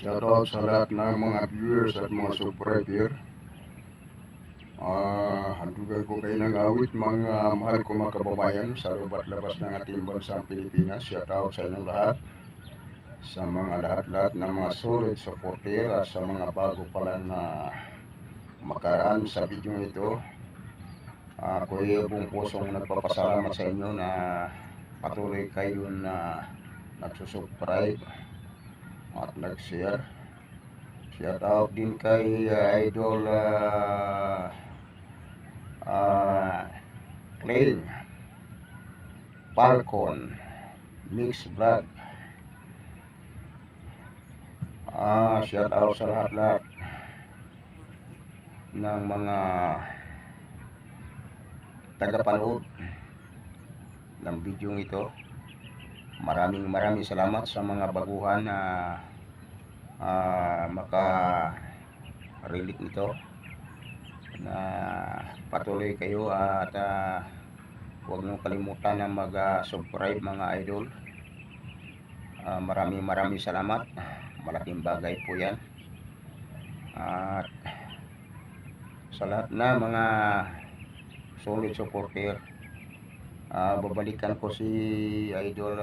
Shoutout sa lahat ng mga viewers at mga subscriber. Handugay ko kayo ng awit mga mahal ko mga kababayan sa loob at labas ng ating bansang Pilipinas. Shoutout sa inyong lahat, sa mga lahat ng mga solid supporter at sa mga bago pala na makaraan sa video ito. Ako ay buong pusong nagpapasalamat sa inyo na patuloy kayo na nagsusubscribe at nag-share. Shout out din kay Idol Clay Falcon Mix Vlog. Shout out sa lahat ng mga tagapanood ng video ito. Maraming salamat sa mga baguhan na maka-relate nito, na patuloy kayo at huwag nyo kalimutan na mag-subscribe mga idol. Maraming salamat, malaking bagay po yan. At sa lahat na mga solid supporter, babalikan ko si idol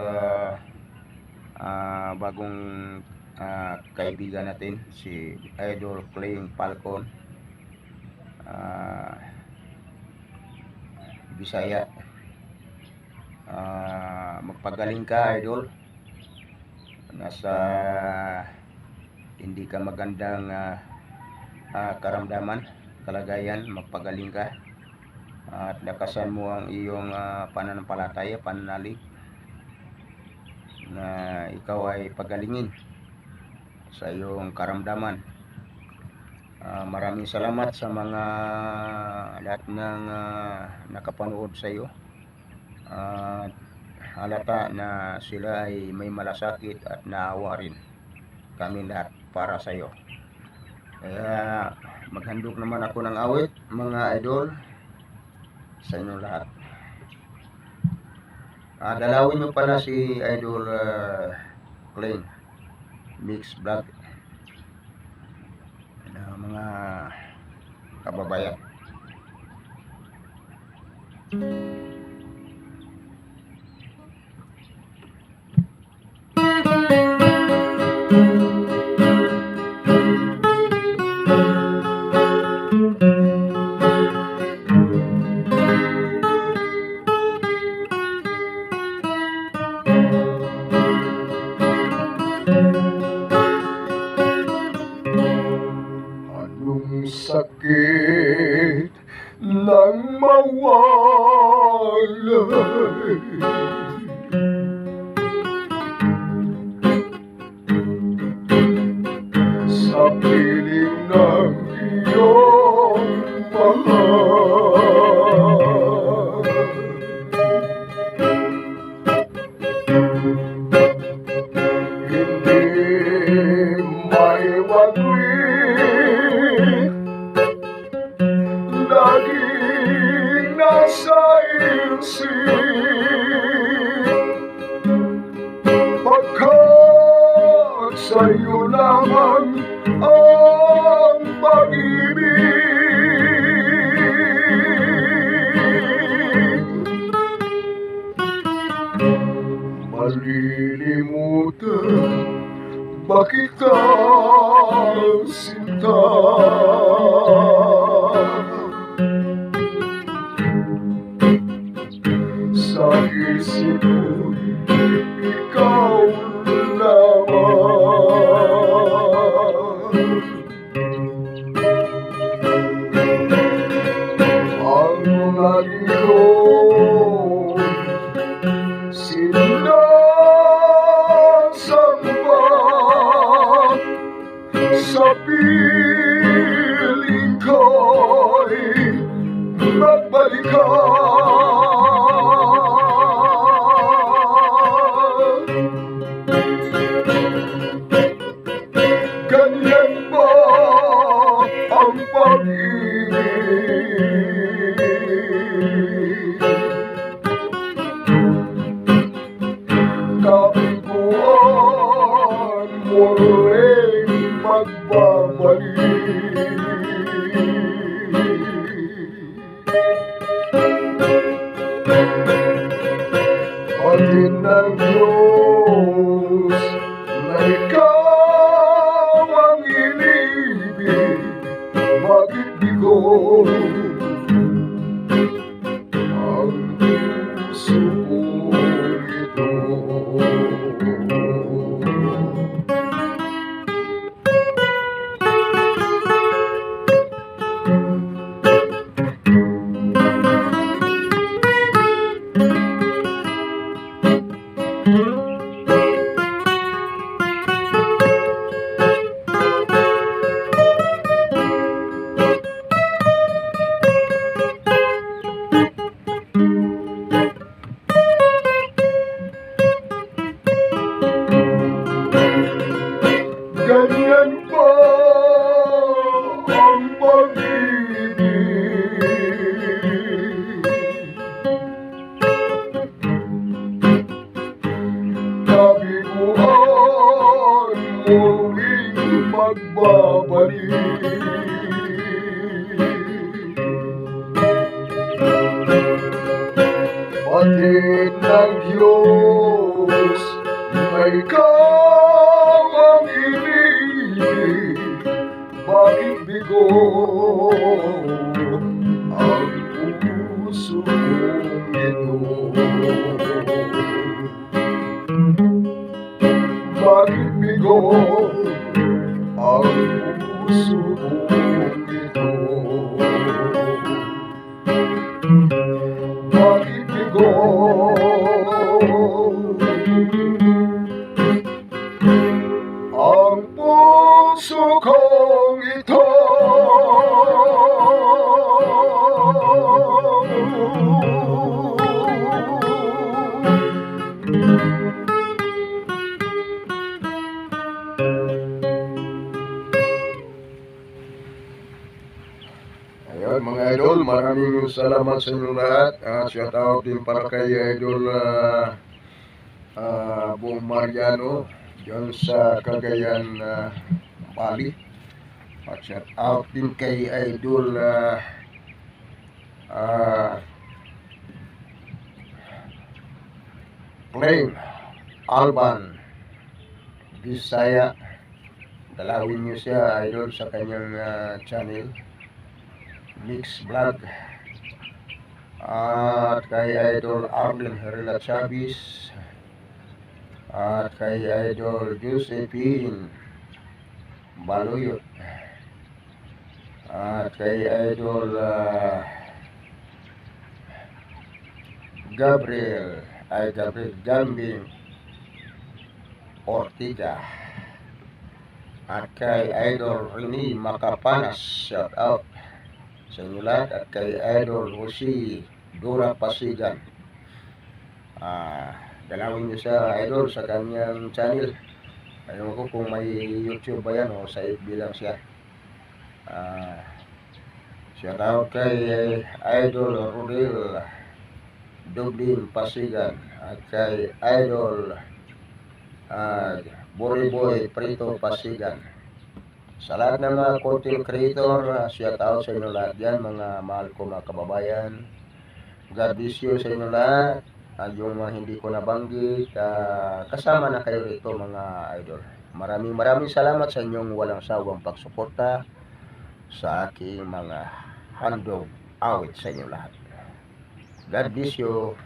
bagong kaibigan natin, si Idol Clay Falcon, Bisaya. Magpagaling ka idol, nasa hindi ka magandang karamdaman, kalagayan, magpagaling ka at lakasan mo ang iyong pananampalataya, pananalig, na ikaw ay pagalingin sa iyong karamdaman. Maraming salamat sa mga lahat ng nakapanood sa iyo. Halata na sila ay may malasakit at naawa rin kami lahat para sa iyo. Kaya maghandog naman ako ng awit mga idol sa inyo lahat. Dalawin nyo pala si Idol Clay Mix Vlog, mga kababayan. Anong sakit nang mawalay, sa piling ng iyong mahal. Hindi may waglit, laging nasa isip, pagkat sa'yo naman ang pag-ibig. Malilimutan ba kita, sinta? Sa isip ko'y ikaw lamang. Ang lagi kong sinasamba, sa piling ko'y magbalik ka. Ganyan ba ang pag-ibig? Kapiguan mo rin Pagin ng Diyos na ikaw ang inibig, bakit bigo ang puso kong ito? Ganyan ba ang pag-ibig? Sabi ko ay muling magbabalik. Batid ng Diyos na ikaw ang inibig, bakit bigo ang puso kong ito? Bakit bigo ang puso kong ito? Bakit bigo ang puso kong ito? Ayun mga idol, maraming salamat sa inyo lahat. Shout out din para kay Idol Bong Mariano dyan sa Cagayan, Bali. At shout out din kay Idol Plain Alban Bisaya. Dalawin niyo siya idol sa kanyang channel Mix Vlog. At kay Idol Arlen Herrera Chavez, at kay Idol Josephine Baluyot, at kay Idol Gabriel Gambing Ortiga, at kay Idol Rene Macapanas, shout out sa inyo lahat, at kay Idol Jose Dura Pasigan. Dalawin niyo sa idol sa kanyang channel. Ayaw ko kung may YouTube ba yan o sa FB lang siya. Shout out kay Idol Rodel Dublin Pasigan, at kay Idol Boriboy Prito Pasigan. Sa lahat ng mga content creator, shout out sa inyo lahat yan, mga mahal ko mga kababayan. God bless you sa inyo lahat. Yung mga hindi ko nabanggit, kasama na kayo rito mga idol. Maraming salamat sa inyong walang sawang pagsuporta sa aking mga handog awit sa inyo lahat. God bless you.